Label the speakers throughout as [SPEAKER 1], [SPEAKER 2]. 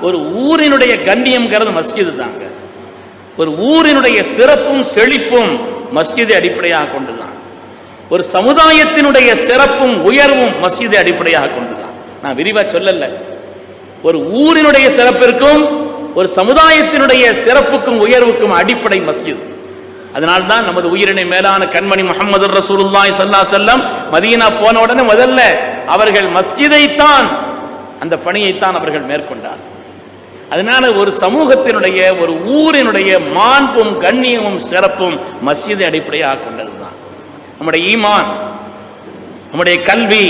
[SPEAKER 1] ஒரு ஊரினுடைய கண்ணியம்ங்கிறது மஸ்ஜிது தாங்க. ஒரு ஊரினுடைய சிறப்பும் செழிப்பும் மஸ்ஜிதை அடிப்படையாக கொண்டுதான். ஒரு சமுதாயத்தினுடைய சிறப்பும் உயர்வும் மஸ்ஜிதை அடிப்படையாக கொண்டுதான். நான் விரிவா சொல்லல. ஒரு ஊரினுடைய சிறப்பிற்கும் ஒரு சமுதாயத்தினுடைய சிறப்புக்கும் உயர்வுக்கும் அடிப்படை மஸ்ஜித். அதனால்தான் நமது உயிரினை மேலான கண்மணி முஹம்மது ரசூலுல்லாஹி ஸல்லல்லாஹு அலைஹி வஸல்லம் மதீனா போன உடனே முதல்ல அவர்கள் மஸ்ஜிதைத்தான், அந்த பணியைத்தான் அவர்கள் மேற்கொண்டார். அதனால ஒரு சமூகத்தினுடைய ஒரு ஊரினுடைய மாண்பும் கண்ணியமும் சிறப்பும் மஸ்ஜிதை அடிப்படையாக கொண்டதுதான். நம்முடைய ஈமான், நம்முடைய கல்வி,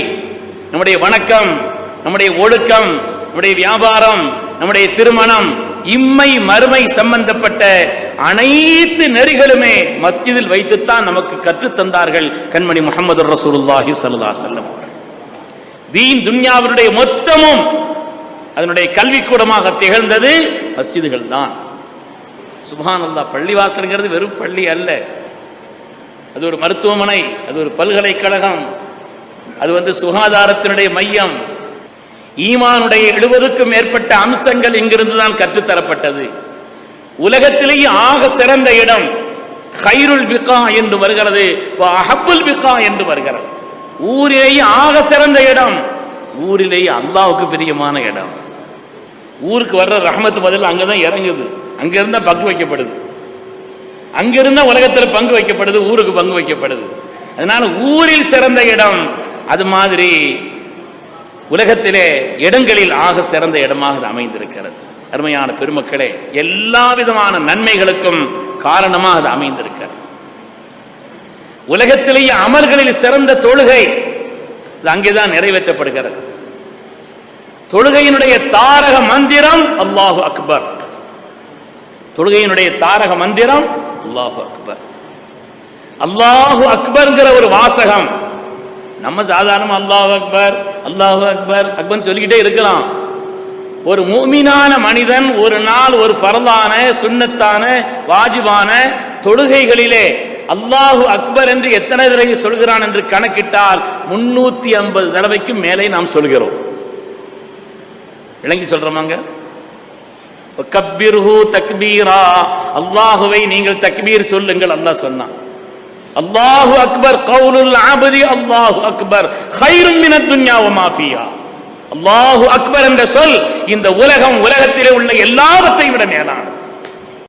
[SPEAKER 1] நம்முடைய வணக்கம், நம்முடைய ஒழுக்கம், நம்முடைய வியாபாரம், நம்முடைய திருமணம், இம்மை மறுமை சம்பந்தப்பட்ட அனைத்து நெறிகளுமே மஸ்ஜிதில் வைத்துத்தான் நமக்கு கற்றுத் தந்தார்கள் கண்மணி முஹம்மது ரசூலுல்லாஹி ஸல்லல்லாஹு அலைஹி வஸல்லம். தீன் துன்யாவினுடைய மொத்தமும் அதனுடைய கல்விக்கூடமாக திகழ்ந்தது மஸ்ஜிதுகள் தான். சுப்ஹானல்லாஹ், பள்ளிவாசல்ங்கிறது வெறும் பள்ளி அல்ல, அது ஒரு மருத்துவமனை, அது ஒரு பல்கலைக்கழகம், அது சுகாதாரத்தினுடைய மையம். ஈமானுடைய 70க்கும் மேற்பட்ட அம்சங்கள் இங்கிருந்து தான் கற்றுத்தரப்பட்டது. உலகத்திலேயே ஆக சிறந்த இடம் கைருல் பிகா என்று வருகிறது, அஹப்புல் பிகா என்று வருகிறது. ஊரிலேயே ஆக சிறந்த இடம், ஊரிலேயே அல்லாஹ்வுக்கு பிரியமான இடம். ஊருக்கு வர்ற ரஹ்மத் பதில் அங்கதான் இறங்குது, அங்கிருந்தா பங்கு வைக்கப்படுது, அங்கிருந்தா உலகத்தில் பங்கு வைக்கப்படுது, ஊருக்கு பங்கு வைக்கப்படுது. அதனால ஊரில் சிறந்த இடம், அது மாதிரி உலகத்திலே இடங்களில் ஆக சிறந்த இடமாக அமைந்திருக்கிறது. அருமையான பெருமக்களே, எல்லா விதமான நன்மைகளுக்கும் காரணமாக அது அமைந்திருக்கிறது. உலகத்திலேயே அமல்களில் சிறந்த தொழுகை அங்கேதான் நிறைவேற்றப்படுகிறது. தொழுகையினுடைய தாரக மந்திரம் அல்லாஹு அக்பர். தொழுகையினுடைய தாரக மந்திரம் அல்லாஹு அக்பர். அல்லாஹு அக்பர்ங்கிற ஒரு வாசகம் நம்ம சாதாரண அல்லாஹு அக்பர் அல்லாஹு அக்பர் அக்பர் சொல்லிக்கிட்டே இருக்கலாம். ஒரு முஃமினான மனிதன் ஒரு நாள் ஒரு ஃபர்தான சுன்னத்தான வாஜிபான தொழுகைகளிலே அல்லாஹு அக்பர் என்று எத்தனை தடவை சொல்கிறான் என்று கணக்கிட்டால் 350 தடவைக்கு மேலே நாம் சொல்கிறோம். விளங்கி சொல்றோமாங்க? கப்பீர்ஹு தக்பீரா, அல்லாஹுவை நீங்கள் தக்பீர் சொல்லுங்கள். அல்லாஹ் சொன்னான். அல்லாஹு அக்பர் கவுலுல் அப்தி அல்லாஹு அக்பர் கைரும் மினத் துன்யா வ மா ஃபீஹா. அல்லாஹு அக்பர் என்ற சொல் இந்த உலகத்திலே உள்ள எல்லாவற்றையும் விட மேலானது.